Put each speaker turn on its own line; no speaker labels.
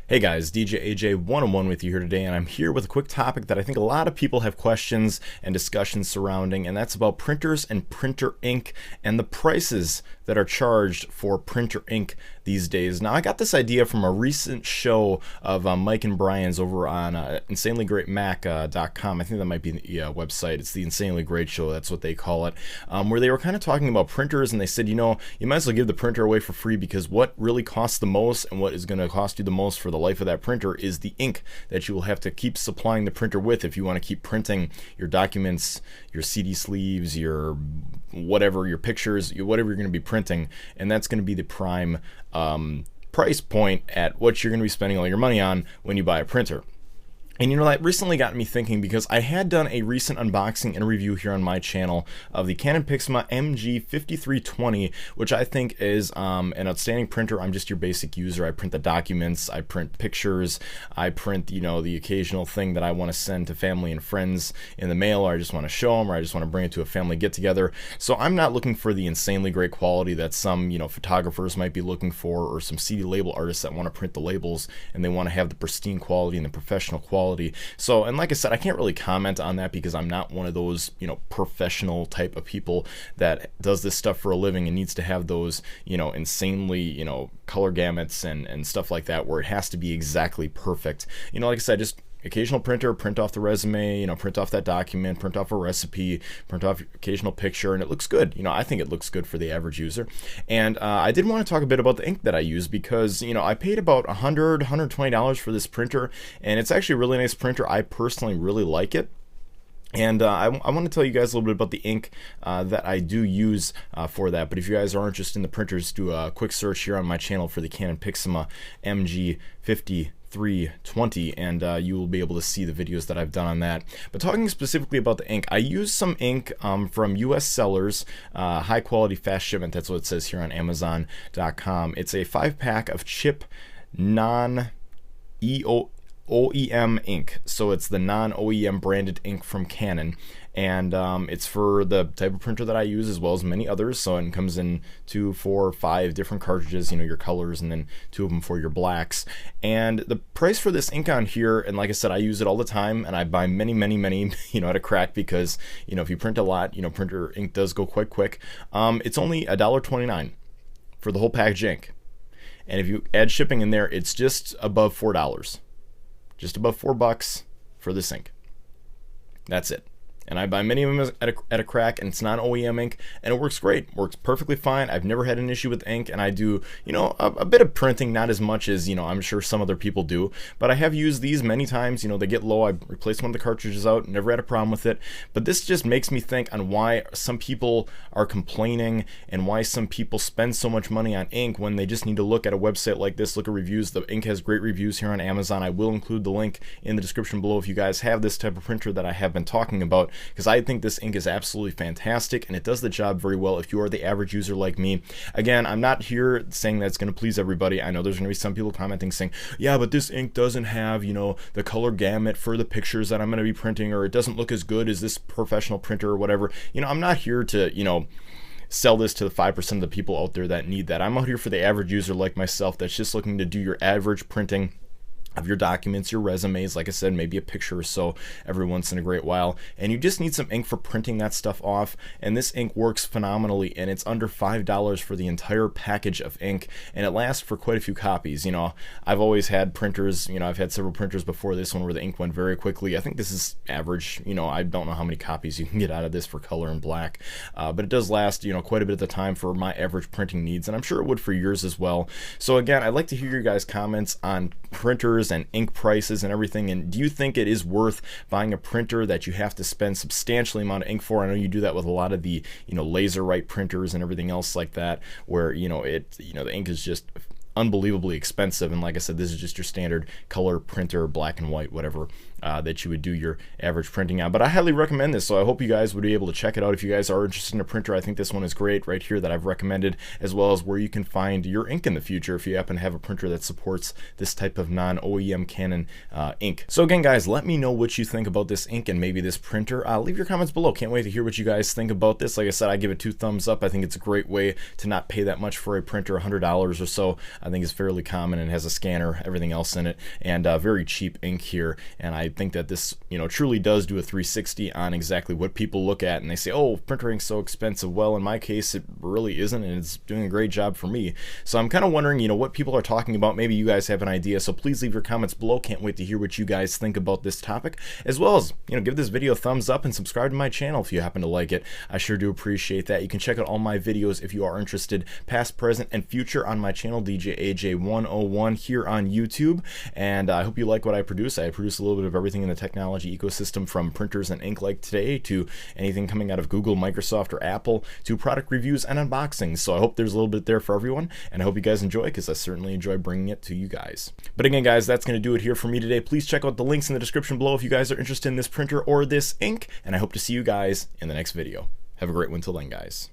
Hey guys, DJ AJ 101 with you here today, and I'm here with a quick topic that I think a lot of people have questions and discussions surrounding, and that's about printers and printer ink and the prices that are charged for printer ink these days. Now, I got this idea from a recent show of Mike and Brian's over on insanelygreatmac.com. I think that might be the website. It's the Insanely Great Show, that's what they call it, where they were kind of talking about printers, and they said, you know, you might as well give the printer away for free because what really costs the most and what is going to cost you the most for the life of that printer is the ink that you will have to keep supplying the printer with if you want to keep printing your documents, your CD sleeves, your whatever, your pictures, whatever you're going to be printing, and that's going to be the prime price point at what you're going to be spending all your money on when you buy a printer. And you know, that recently got me thinking because I had done a recent unboxing and review here on my channel of the Canon PIXMA MG5320, which I think is an outstanding printer. I'm just your basic user. I print the documents, I print pictures, I print, you know, the occasional thing that I want to send to family and friends in the mail, or I just want to show them, or I just want to bring it to a family get together. So I'm not looking for the insanely great quality that some, you know, photographers might be looking for, or some CD label artists that want to print the labels and they want to have the pristine quality and the professional quality. So, and like I said, I can't really comment on that because I'm not one of those, you know, professional type of people that does this stuff for a living and needs to have those, you know, insanely, you know, color gamuts and stuff like that where it has to be exactly perfect. You know, like I said, just occasional printer, print off the resume, you know, print off that document, print off a recipe, print off occasional picture, and it looks good. You know, I think it looks good for the average user. And I did want to talk a bit about the ink that I use because, you know, I paid about $100, $120 for this printer, and it's actually a really nice printer. I personally really like it. And I want to tell you guys a little bit about the ink that I do use for that. But if you guys are interested in the printers, do a quick search here on my channel for the Canon PIXMA MG5320, and you will be able to see the videos that I've done on that. But talking specifically about the ink, I use some ink from US sellers, high quality fast shipment. That's what it says here on Amazon.com. It's a 5-pack of chip non-OEM ink, so it's the non-OEM branded ink from Canon, and it's for the type of printer that I use as well as many others. So it comes in 2, 4, 5 different cartridges, you know, your colors, and then 2 of them for your blacks. And the price for this ink on here, and like I said, I use it all the time, and I buy many, you know, at a crack because, you know, if you print a lot, you know, printer ink does go quite quick. It's only $1.29 for the whole package ink, and if you add shipping in there, it's just above $4. Just above $4 for this ink. That's it. And I buy many of them at a crack, and it's non-OEM ink, and it works great. Works perfectly fine. I've never had an issue with ink, and I do, you know, a bit of printing, not as much as, you know, I'm sure some other people do, but I have used these many times. You know, they get low. I replaced one of the cartridges out, never had a problem with it. But this just makes me think on why some people are complaining and why some people spend so much money on ink when they just need to look at a website like this, look at reviews. The ink has great reviews here on Amazon. I will include the link in the description below if you guys have this type of printer that I have been talking about, because I think this ink is absolutely fantastic and it does the job very well if you are the average user like me. Again, I'm not here saying that it's going to please everybody. I know there's going to be some people commenting saying, yeah, but this ink doesn't have, you know, the color gamut for the pictures that I'm going to be printing, or it doesn't look as good as this professional printer or whatever. You know, I'm not here to, you know, sell this to the 5% of the people out there that need that. I'm out here for the average user like myself that's just looking to do your average printing of your documents, your resumes, like I said, maybe a picture or so every once in a great while, and you just need some ink for printing that stuff off. And this ink works phenomenally, and it's under $5 for the entire package of ink, and it lasts for quite a few copies. You know, I've always had printers, you know, I've had several printers before this one where the ink went very quickly. I think this is average. You know, I don't know how many copies you can get out of this for color and black, but it does last, you know, quite a bit of the time for my average printing needs, and I'm sure it would for yours as well. So again, I'd like to hear your guys' comments on printers and ink prices and everything, and do you think it is worth buying a printer that you have to spend substantially amount of ink for? I know you do that with a lot of the, you know, laser write printers and everything else like that, where, you know, the ink is just unbelievably expensive, and like I said, this is just your standard color printer, black and white, whatever. that you would do your average printing on. But I highly recommend this, so I hope you guys would be able to check it out if you guys are interested in a printer. I think this one is great right here that I've recommended, as well as where you can find your ink in the future if you happen to have a printer that supports this type of non-OEM Canon ink. So again, guys, let me know what you think about this ink and maybe this printer. Leave your comments below. Can't wait to hear what you guys think about this. Like I said, I give it 2 thumbs up. I think it's a great way to not pay that much for a printer. $100 or so I think is fairly common, and has a scanner, everything else in it, and very cheap ink here. And I think that this, you know, truly does do a 360 on exactly what people look at and they say, oh, printer ink's so expensive. Well, in my case, it really isn't, and it's doing a great job for me. So I'm kind of wondering, you know, what people are talking about. Maybe you guys have an idea, so please leave your comments below. Can't wait to hear what you guys think about this topic, as well as, you know, give this video a thumbs up and subscribe to my channel if you happen to like it. I sure do appreciate that. You can check out all my videos if you are interested, past, present, and future, on my channel, DJ AJ 101 here on YouTube. And I hope you like what I produce. I produce a little bit of everything in the technology ecosystem, from printers and ink like today to anything coming out of Google, Microsoft, or Apple, to product reviews and unboxings. So I hope there's a little bit there for everyone, and I hope you guys enjoy, because I certainly enjoy bringing it to you guys. But again, guys, that's going to do it here for me today. Please check out the links in the description below if you guys are interested in this printer or this ink, and I hope to see you guys in the next video. Have a great one till then, guys.